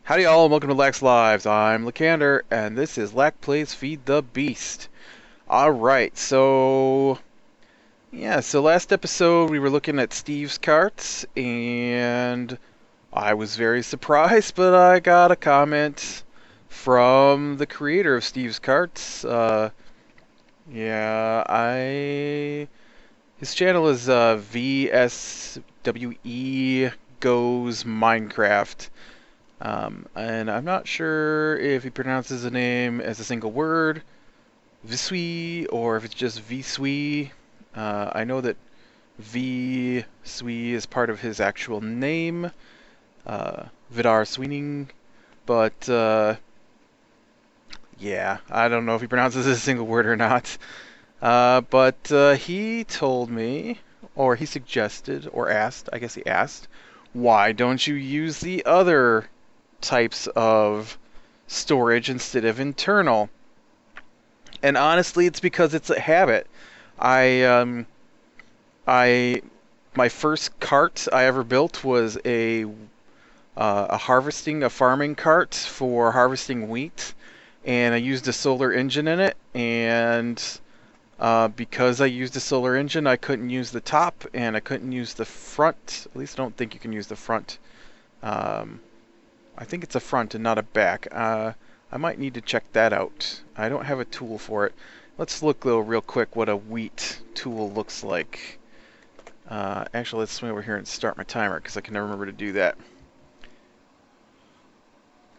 Howdy y'all, and welcome to Lax Lives. I'm Lycander, and this is Lack Plays Feed the Beast. Alright, so last episode we were looking at Steve's carts, and I was very surprised, but I got a comment from the creator of Steve's carts. His channel is Vswe Goes Minecraft. And I'm not sure if he pronounces the name as a single word, Vswe, or if it's just Vswe. I know that Vswe is part of his actual name, Vidar Sweening, but yeah, I don't know if he pronounces it as a single word or not. But he told me, or he suggested, or asked, I guess he asked, why don't you use the other types of storage instead of internal? And honestly, it's because it's a habit. My first cart I ever built was a farming cart for harvesting wheat, and I used a solar engine in it, and because I used a solar engine, I couldn't use the top, and I couldn't use the front. At least I don't think you can use the front. I think it's a front and not a back. I might need to check that out. I don't have a tool for it. Let's look though real quick what a wheat tool looks like. Actually, let's swing over here and start my timer because I can never remember to do that.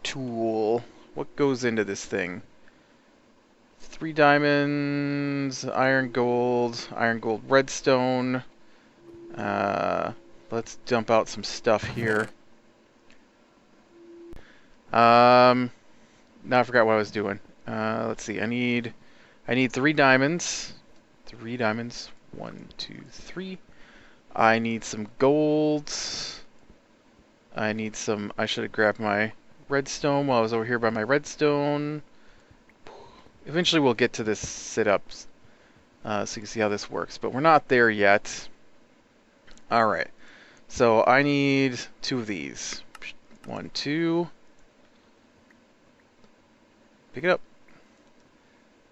Tool. What goes into this thing? 3 diamonds, iron gold, redstone. Let's dump out some stuff here. Now I forgot what I was doing. Let's see. I need 3 diamonds. 3 diamonds. 1, 2, 3. I need some gold. I should have grabbed my redstone while I was over here by my redstone. Eventually we'll get to this sit-ups, so you can see how this works. But we're not there yet. Alright. So I need 2 of these. 1, 2. Pick it up.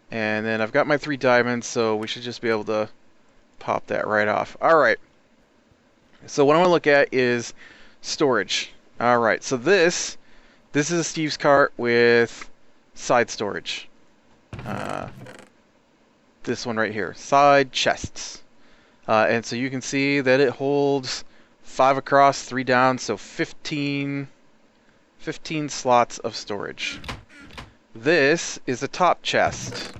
And then I've got my 3 diamonds, so we should just be able to pop that right off. Alright. So what I want to look at is storage. Alright, so this is a Steve's cart with side storage. This one right here. Side chests. And so you can see that it holds 5 across, 3 down, so 15 slots of storage. This is a top chest,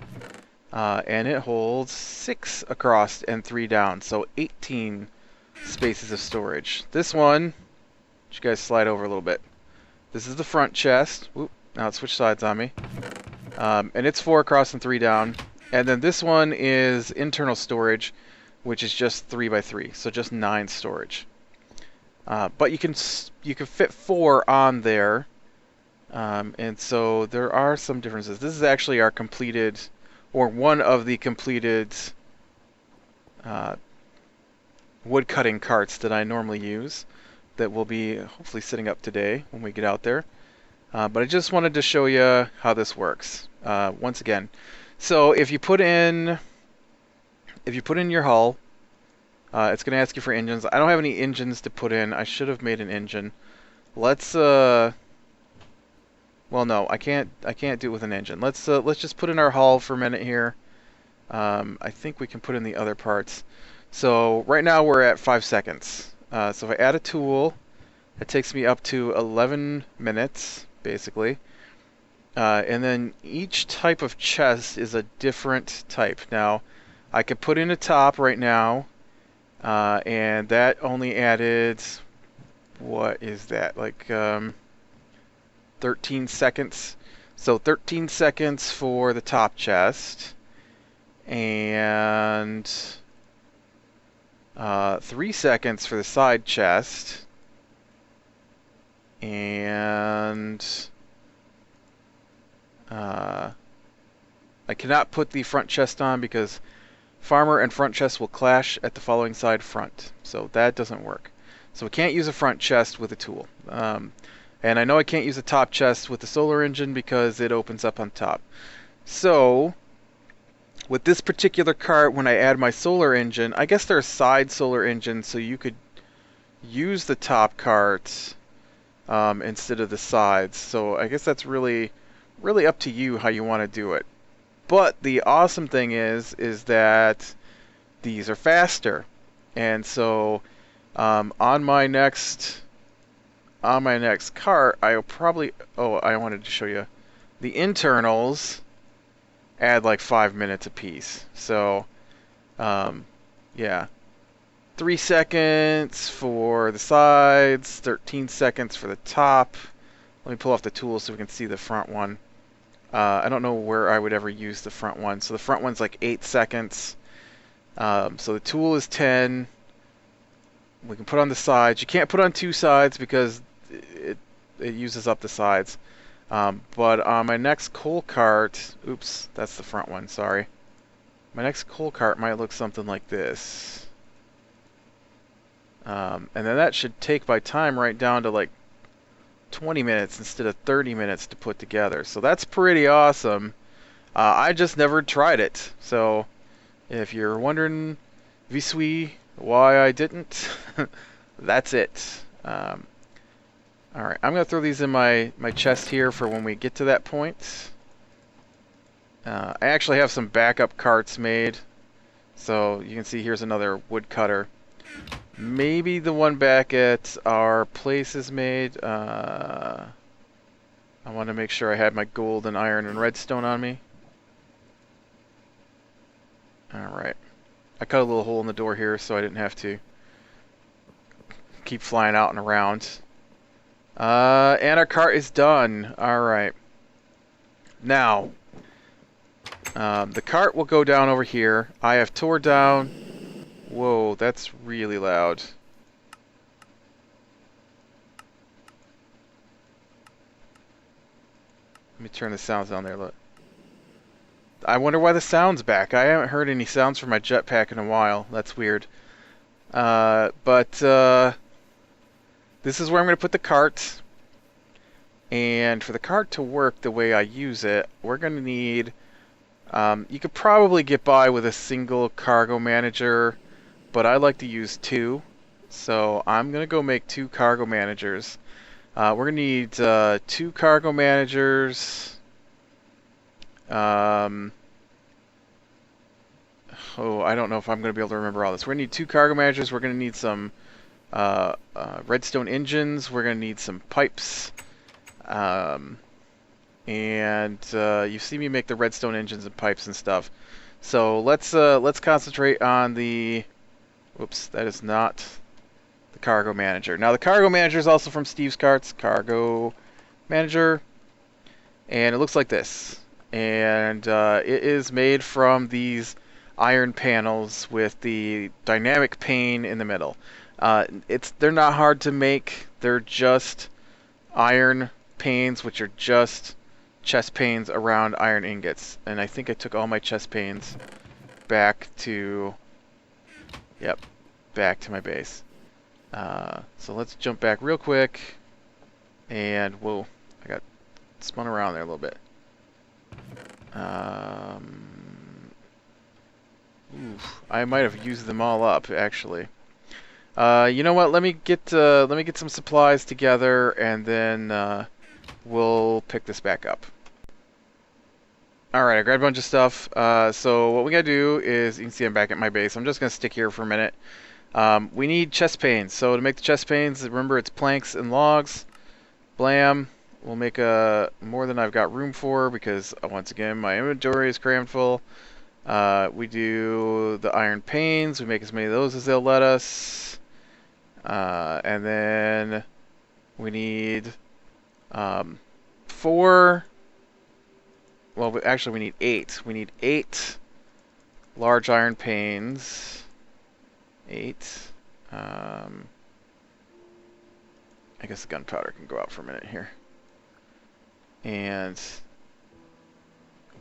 and it holds 6 across and 3 down, so 18 spaces of storage. This one, you guys slide over a little bit. This is the front chest. Oop, now it switched sides on me. And it's 4 across and 3 down. And then this one is internal storage, which is just 3 by 3, so just 9 storage. But you can fit 4 on there. And so there are some differences. This is actually our completed, or one of the completed wood cutting carts that I normally use that will be hopefully sitting up today when we get out there. But I just wanted to show you how this works once again. So if you put in your hull, it's going to ask you for engines. I don't have any engines to put in. I should have made an engine. Let's well, no, I can't do it with an engine. Let's just put in our hull for a minute here. I think we can put in the other parts. So right now we're at 5 seconds. So if I add a tool, it takes me up to 11 minutes, basically. And then each type of chest is a different type. Now, I could put in a top right now, and that only added, what is that, like 13 seconds. So 13 seconds for the top chest, and 3 seconds for the side chest, and I cannot put the front chest on because farmer and front chest will clash at the following side front, so that doesn't work. So we can't use a front chest with a tool. And And I know I can't use the top chest with the solar engine because it opens up on top. So, with this particular cart, when I add my solar engine, I guess there are side solar engines, so you could use the top cart instead of the sides. So I guess that's really up to you how you want to do it. But the awesome thing is that these are faster, and so on my next cart, I'll probably I wanted to show you the internals add like 5 minutes apiece. So yeah, 3 seconds for the sides, 13 seconds for the top. Let me pull off the tool so we can see the front one. I don't know where I would ever use the front one. So the front one's like 8 seconds. So the tool is 10. We can put on the sides. You can't put on 2 sides because it uses up the sides. But on my next coal cart, oops, that's the front one, sorry. My next coal cart might look something like this. And then that should take my time right down to like 20 minutes instead of 30 minutes to put together. So that's pretty awesome. I just never tried it. So if you're wondering, Vswe, why I didn't, that's it. Alright, I'm going to throw these in my chest here for when we get to that point. I actually have some backup carts made. So you can see here's another woodcutter. Maybe the one back at our place is made. I want to make sure I had my gold and iron and redstone on me. Alright. I cut a little hole in the door here so I didn't have to keep flying out and around. And our cart is done. Alright. Now, the cart will go down over here. I have tore down... Whoa, that's really loud. Let me turn the sounds down there, look. I wonder why the sound's back. I haven't heard any sounds from my jetpack in a while. That's weird. But this is where I'm going to put the cart. And for the cart to work the way I use it, we're going to need... you could probably get by with a single cargo manager, but I like to use 2. So I'm going to go make 2 cargo managers. We're going to need 2 cargo managers. Oh, I don't know if I'm going to be able to remember all this. We're going to need 2 cargo managers. We're going to need some redstone engines. We're going to need some pipes. And you see me make the redstone engines and pipes and stuff. So let's concentrate on the... Whoops, that is not the cargo manager. Now the cargo manager is also from Steve's Carts. Cargo manager. And it looks like this. And it is made from these iron panels with the dynamic pane in the middle. They're not hard to make. They're just iron panes, which are just chest panes around iron ingots. And I think I took all my chest panes back to... Yep, back to my base. So let's jump back real quick. And, whoa, I got spun around there a little bit. I might have used them all up, actually. You know what? Let me get some supplies together, and then we'll pick this back up. Alright, I grabbed a bunch of stuff. So what we gotta do is, you can see I'm back at my base. I'm just gonna stick here for a minute. We need chest panes. So to make the chest panes, remember it's planks and logs. Blam. We'll make more than I've got room for because, once again, my inventory is crammed full. We do the iron panes. We make as many of those as they'll let us. And then we need 4... Well, actually, we need 8. We need 8 large iron panes. 8. I guess the gunpowder can go out for a minute here. And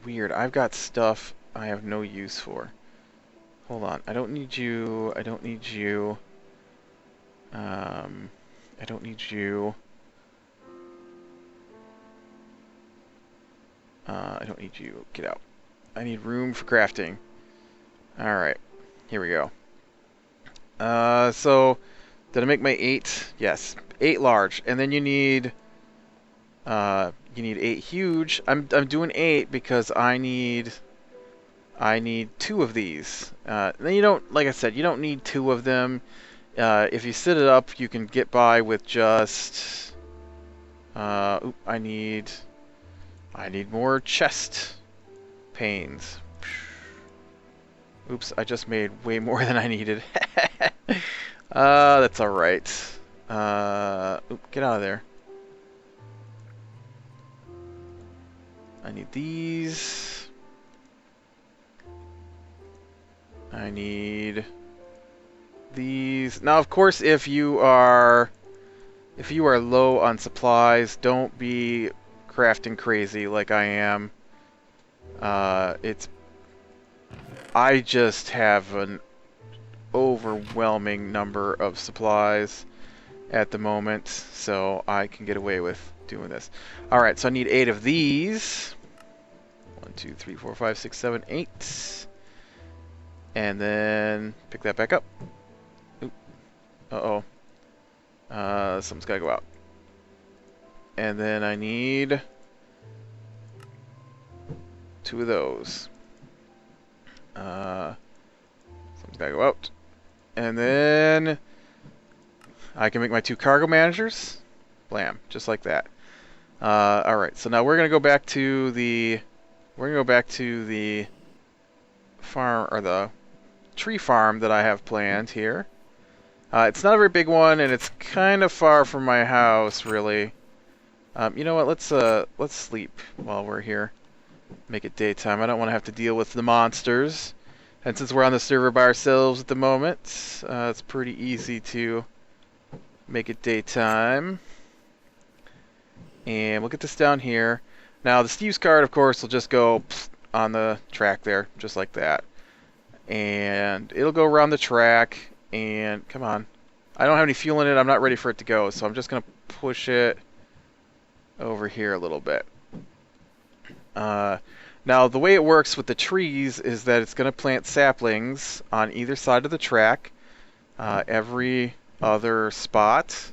weird, I've got stuff I have no use for. Hold on, I don't need you. I don't need you. I don't need you. I don't need you. Get out. I need room for crafting. Alright. Here we go. So, did I make my 8? Yes. 8 large. And then you need 8 huge. I'm doing 8 because I need 2 of these. Then you don't, like I said, you don't need 2 of them. If you set it up, you can get by with just... I need more chest panes. Oops, I just made way more than I needed. That's alright. Get out of there. I need these. I need these. Now, of course, if you are low on supplies, don't be crafting crazy like I am. I just have an overwhelming number of supplies at the moment, so I can get away with doing this. Alright, so I need 8 of these. 1, 2, 3, 4, 5, 6, 7, 8. And then pick that back up. Oop. Uh-oh. Something's gotta go out. And then I need 2 of those. Something's gotta go out. And then I can make my 2 cargo managers. Blam, just like that. Alright, so now we're gonna go back to the farm, or the tree farm that I have planned here. It's not a very big one, and it's kind of far from my house, really. You know what? Let's sleep while we're here. Make it daytime. I don't want to have to deal with the monsters. And since we're on the server by ourselves at the moment, it's pretty easy to make it daytime. And we'll get this down here. Now, the Steve's card, of course, will just go on the track there, just like that. And it'll go around the track, and come on. I don't have any fuel in it. I'm not ready for it to go, so I'm just going to push it over here a little bit. Now, the way it works with the trees is that it's going to plant saplings on either side of the track, every other spot,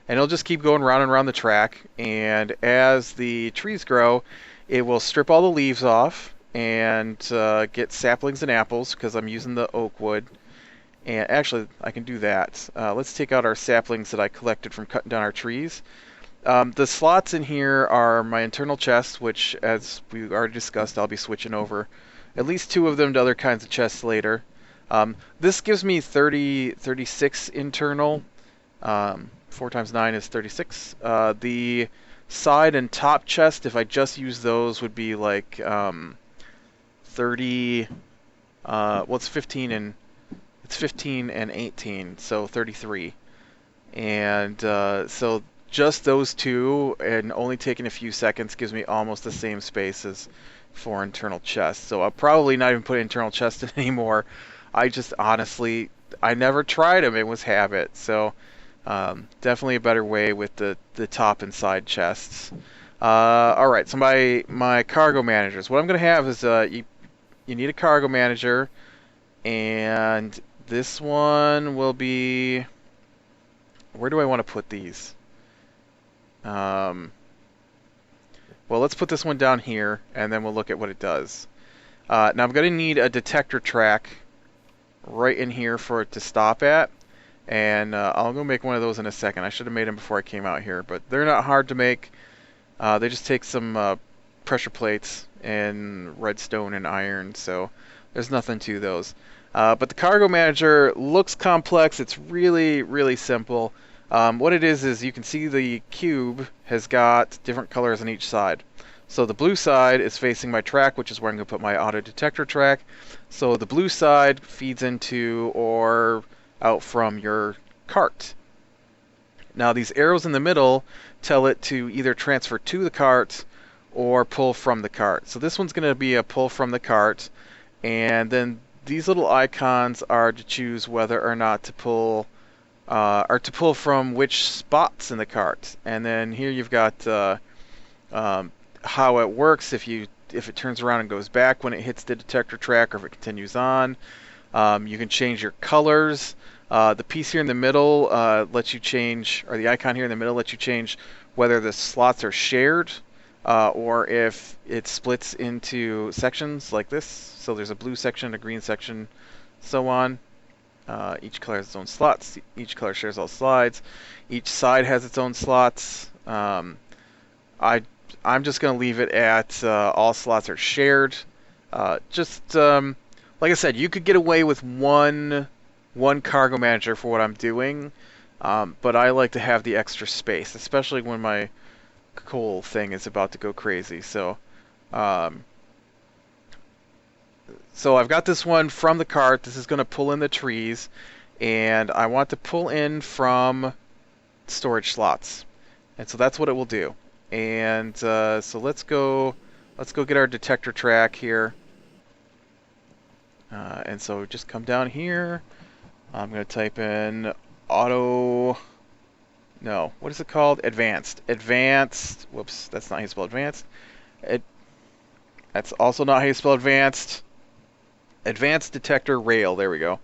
and it'll just keep going round and round the track. And as the trees grow, it will strip all the leaves off and get saplings and apples, because I'm using the oak wood. And actually, I can do that. Let's take out our saplings that I collected from cutting down our trees. The slots in here are my internal chests, which, as we already discussed, I'll be switching over at least 2 of them to other kinds of chests later. This gives me 36 internal. 4 times 9 is 36. The side and top chest, if I just use those, would be like 30. Well, it's 15 and 18, so 33. And so just those 2, and only taking a few seconds, gives me almost the same space as 4 internal chests. So I'll probably not even put internal chests in anymore. I just honestly, I never tried them. It was habit. So definitely a better way with the top and side chests. Alright, so my cargo managers. What I'm going to have is you need a cargo manager, and this one will be... Where do I want to put these? Well, let's put this one down here, and then we'll look at what it does. Now I'm going to need a detector track right in here for it to stop at, and I'll go make one of those in a second. I should have made them before I came out here, but they're not hard to make. They just take some pressure plates and redstone and iron, so there's nothing to those. But the cargo manager looks complex. It's really, really simple. What it is you can see the cube has got different colors on each side. So the blue side is facing my track, which is where I'm going to put my auto detector track. So the blue side feeds into or out from your cart. Now these arrows in the middle tell it to either transfer to the cart or pull from the cart. So this one's going to be a pull from the cart, and then these little icons are to choose whether or not to pull from which spots in the cart. And then here you've got how it works. If you if it turns around and goes back when it hits the detector track, or if it continues on. You can change your colors. The piece here in the middle lets you change, or the icon here in the middle lets you change whether the slots are shared or if it splits into sections like this. So there's a blue section, a green section, so on. Each color has its own slots. Each color shares all slides. Each side has its own slots. I'm just going to leave it at all slots are shared. Like I said, you could get away with one cargo manager for what I'm doing, but I like to have the extra space, especially when my coal thing is about to go crazy. So I've got this one from the cart. This is going to pull in the trees, and I want to pull in from storage slots, and so that's what it will do. And so let's go get our detector track here. And so just come down here. I'm going to type in auto. No, what is it called? Advanced. Advanced. Whoops, that's not how you spell advanced. That's also not how you spell advanced. Advanced Detector Rail. There we go.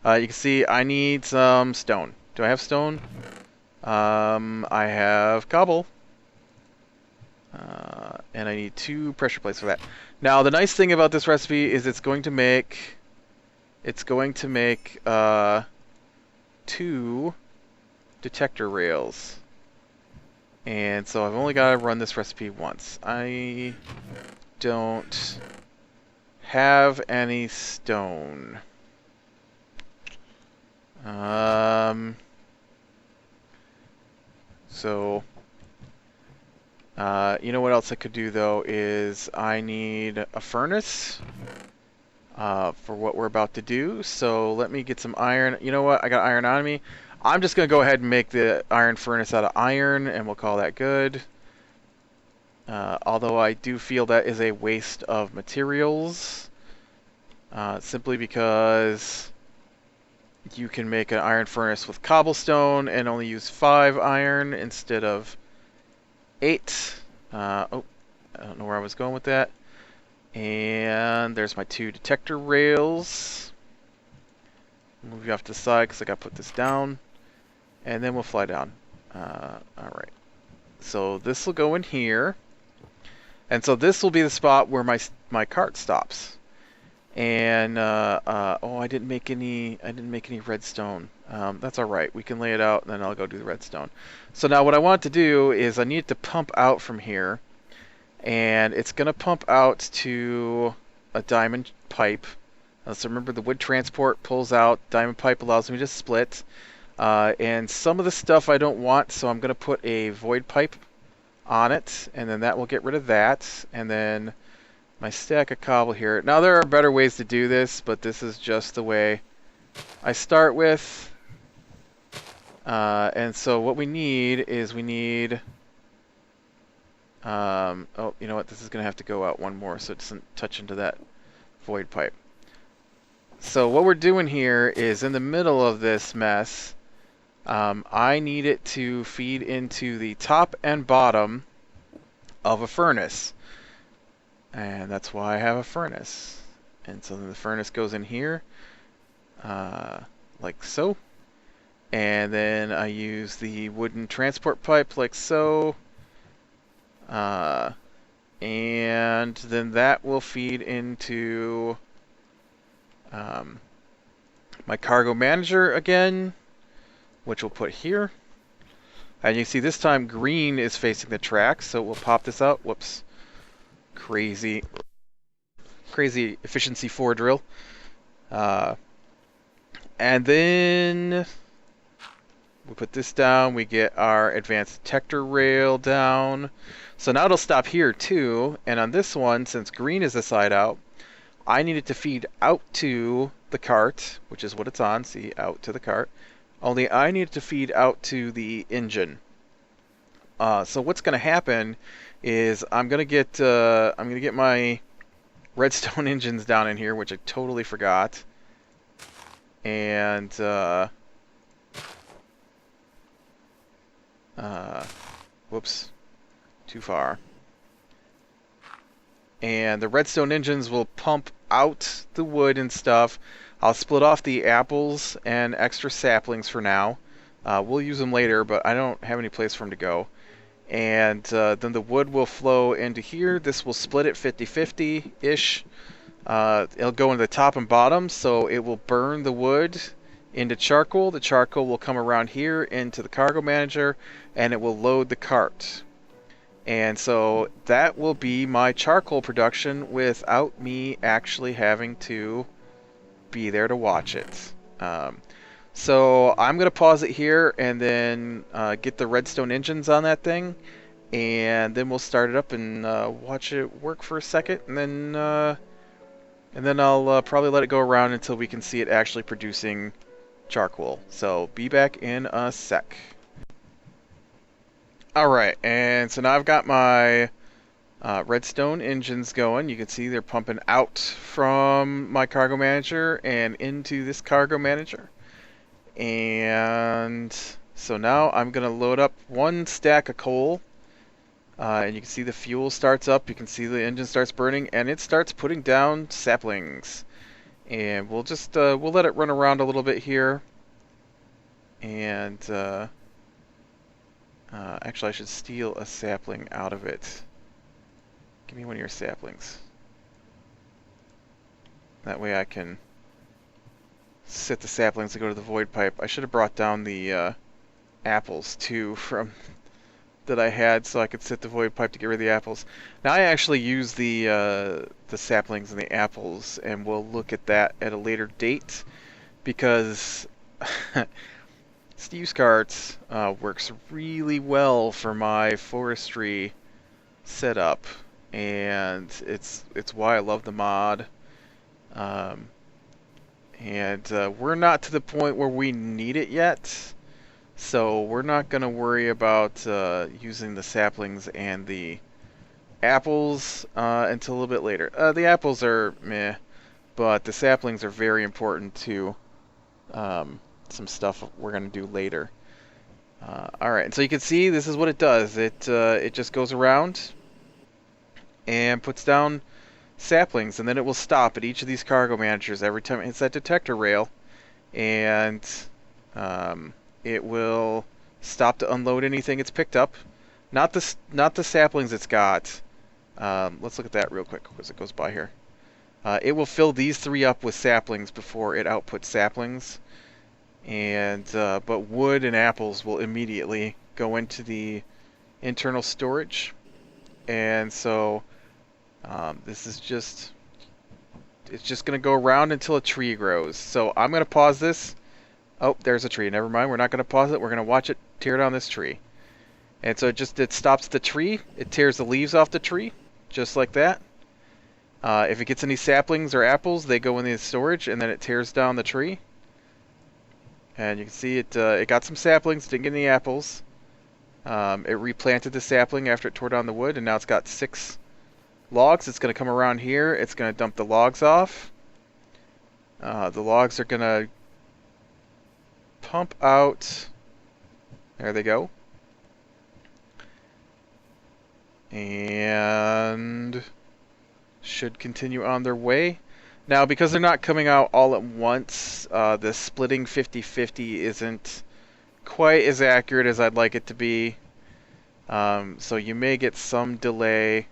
You can see I need some stone. Do I have stone? I have cobble. And I need 2 pressure plates for that. Now, the nice thing about this recipe is it's going to make 2 detector rails. And so I've only got to run this recipe once. I don't have any stone. You know what else I could do, though, is I need a furnace for what we're about to do. So let me get some iron. You know what? I got iron on me. I'm just going to go ahead and make the iron furnace out of iron, and we'll call that good. Although I do feel that is a waste of materials, simply because you can make an iron furnace with cobblestone and only use 5 iron instead of 8. Oh, I don't know where I was going with that. And there's my 2 detector rails. Move you off to the side because I got to put this down. And then we'll fly down. Alright. So this will go in here. And so this will be the spot where my cart stops. And oh, I didn't make any redstone. That's all right. We can lay it out, and then I'll go do the redstone. So now what I want to do is I need to pump out from here, and it's going to pump out to a diamond pipe. So remember, the wood transport pulls out. Diamond pipe allows me to split. And some of the stuff I don't want, so I'm going to put a void pipe on it, and then that will get rid of that. And then my stack of cobble here. Now there are better ways to do this, but this is just the way I start with. And so what we need is oh, you know what? This is going to have to go out one more so it doesn't touch into that void pipe. So what we're doing here is in the middle of this mess, I need it to feed into the top and bottom of a furnace. And that's why I have a furnace. And so then the furnace goes in here, like so. And then I use the wooden transport pipe like so. And then that will feed into my cargo manager again, which we'll put here. And you see this time green is facing the track, so we'll pop this out. Whoops. Crazy efficiency 4 drill. And then we put this down, we get our advanced detector rail down. So now it'll stop here too, and on this one, since green is the side out, I need it to feed out to the cart, which is what it's on, see, out to the cart. Only I need it to feed out to the engine. So what's going to happen is I'm going to get my redstone engines down in here, which I totally forgot. And whoops, too far. and the redstone engines will pump out the wood and stuff. I'll split off the apples and extra saplings for now. We'll use them later, but I don't have any place for them to go. And then the wood will flow into here. This will split it 50-50-ish. It'll go into the top and bottom, so it will burn the wood into charcoal. The charcoal will come around here into the cargo manager, and it will load the cart. And so that will be my charcoal production without me actually having to be there to watch it. So I'm going to pause it here and then get the redstone engines on that thing, and then we'll start it up and watch it work for a second, and then I'll probably let it go around until we can see it actually producing charcoal. So be back in a sec. Alright, and so now I've got my redstone engines going. You can see they're pumping out from my cargo manager and into this cargo manager. And so now I'm going to load up one stack of coal. And you can see the fuel starts up. You can see the engine starts burning, and it starts putting down saplings. And we'll just we'll let it run around a little bit here. And actually, I should steal a sapling out of it. Give me one of your saplings. That way I can set the saplings to go to the void pipe. I should have brought down the apples too from that I had, so I could set the void pipe to get rid of the apples. Now I actually use the saplings and the apples, and we'll look at that at a later date, because Steve's cart works really well for my forestry setup, and it's why I love the mod. And we're not to the point where we need it yet, so we're not going to worry about using the saplings and the apples until a little bit later. The apples are meh, but the saplings are very important to some stuff we're going to do later. Alright, so you can see this is what it does. It just goes around and puts down saplings, and then it will stop at each of these cargo managers every time it hits that detector rail, and it will stop to unload anything it's picked up. Not the saplings it's got. Let's look at that real quick as it goes by here. It will fill these three up with saplings before it outputs saplings. And but wood and apples will immediately go into the internal storage. And so this is just, it's just going to go around until a tree grows. So I'm going to pause this. Oh, there's a tree. Never mind. We're not going to pause it. We're going to watch it tear down this tree. And so it stops the tree. It tears the leaves off the tree, just like that. If it gets any saplings or apples, they go in the storage, and then it tears down the tree. And you can see it got some saplings, didn't get any apples. It replanted the sapling after it tore down the wood, and now it's got 6 logs. It's going to come around here. It's going to dump the logs off. The logs are going to pump out. There they go. And should continue on their way. Now, because they're not coming out all at once, the splitting 50-50 isn't quite as accurate as I'd like it to be. So you may get some delay.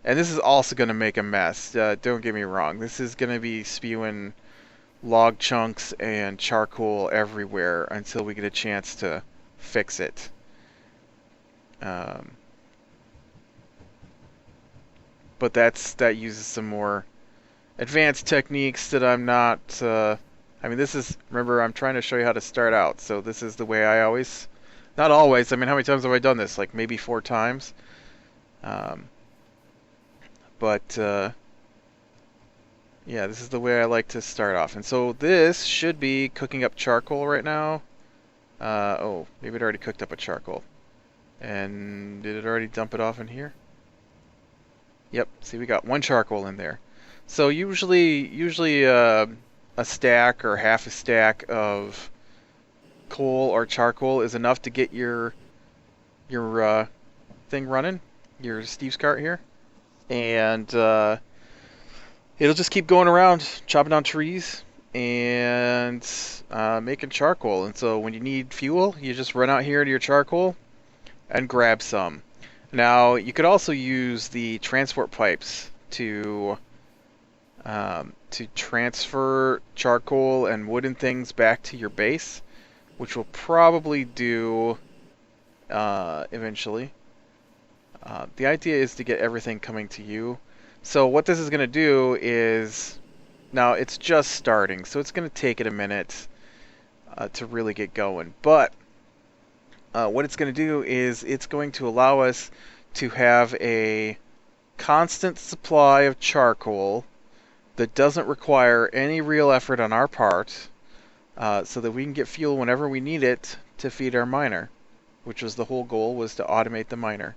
And this is also going to make a mess. Don't get me wrong. This is going to be spewing log chunks and charcoal everywhere until we get a chance to fix it. But that uses some more advanced techniques that I'm not... I mean, this is... Remember, I'm trying to show you how to start out. So this is the way I always... Not always. I mean, how many times have I done this? Like, maybe 4 times. Yeah, this is the way I like to start off. And so this should be cooking up charcoal right now. Oh, maybe it already cooked up a charcoal. And did it already dump it off in here? Yep, see, we got 1 charcoal in there. So usually a stack or half a stack of coal or charcoal is enough to get your thing running, your Steve's cart here. and it'll just keep going around, chopping down trees and making charcoal. And so when you need fuel, you just run out here to your charcoal and grab some. Now, you could also use the transport pipes to transfer charcoal and wooden things back to your base, which we'll probably do eventually. The idea is to get everything coming to you. So what this is going to do is, now it's just starting, so it's going to take it a minute to really get going. But what it's going to do is it's going to allow us to have a constant supply of charcoal that doesn't require any real effort on our part, so that we can get fuel whenever we need it to feed our miner, which was the whole goal, was to automate the miner.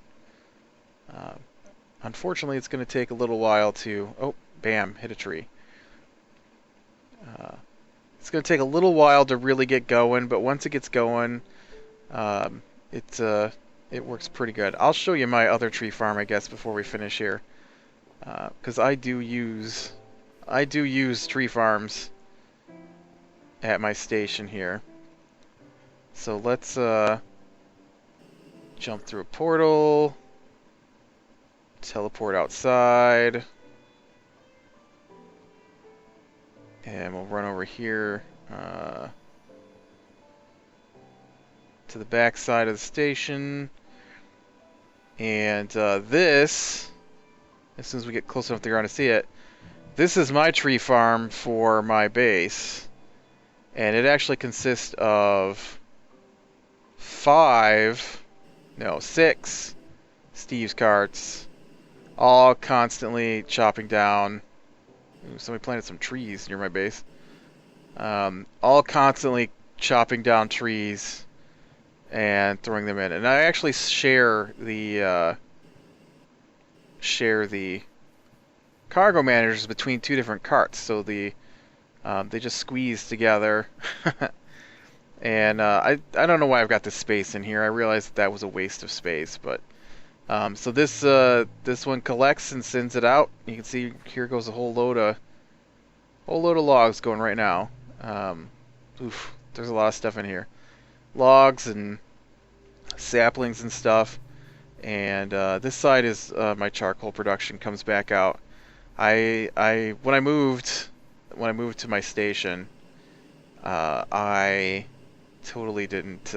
Unfortunately, it's going to take a little while to... Oh, bam, hit a tree. It's going to take a little while to really get going, but once it gets going, it works pretty good. I'll show you my other tree farm, I guess, before we finish here, because I do use tree farms at my station here. So let's jump through a portal, teleport outside, and we'll run over here to the back side of the station. And this, as soon as we get close enough to the ground to see it, this is my tree farm for my base. And it actually consists of 6 Steve's carts, all constantly chopping down. Ooh, somebody planted some trees near my base. All constantly chopping down trees and throwing them in. And I actually share the cargo managers between 2 different carts, so they just squeeze together. And I don't know why I've got this space in here. I realized that was a waste of space, but so this one collects and sends it out. You can see here goes a whole load of logs going right now. Oof, there's a lot of stuff in here. Logs and saplings and stuff. And this side is my charcoal production comes back out. When I moved to my station, I totally didn't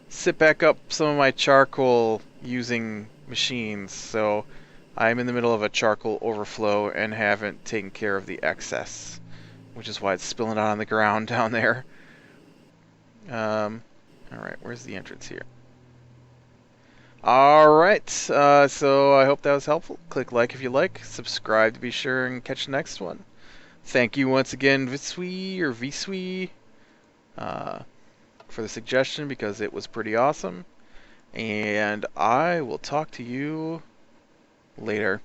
sit back up some of my charcoal using machines, so I'm in the middle of a charcoal overflow and haven't taken care of the excess, which is why it's spilling out on the ground down there. Alright, where's the entrance here? Alright, so I hope that was helpful. Click like if you like, subscribe to be sure and catch the next one. Thank you once again, Vswe, for the suggestion, because it was pretty awesome. And I will talk to you later.